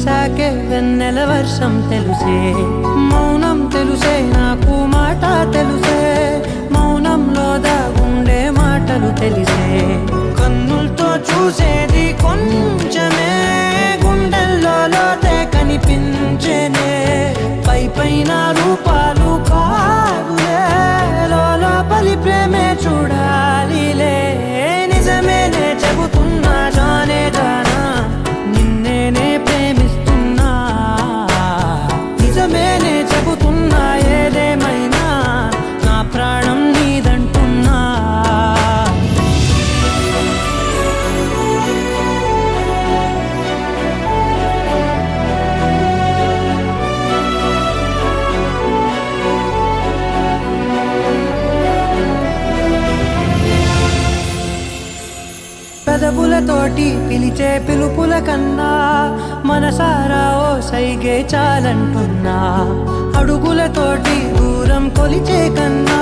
చూశాకే వెన్నెల వర్షం తెలుసే, మౌనం తెలుసే నాకు మాట తెలుసే, మౌనంలో దాగుండే మాటలు తెలిసే, కన్నులతో చూసేది కొంచెమే, గుండెల్లో లోతే కనిపించేనే, పై పైన రూపాలు కాదులే, లోపలి ప్రేమే చూడాలిలే, నిజమేనే చెబుతున్నా జానే జానా, నిన్నేనే ప్రేమిస్తున్నా, నిజమేనే చెబుతున్నా ఏదేమైనా నా ప్రాణం నీదంటున్నా. పెదవులతోటి పిలిచే పిలుపుల కన్నా మనసారా ఓ సైగే చాలంటున్నా, అడుగులతోటి దూరం కొలిచే కన్నా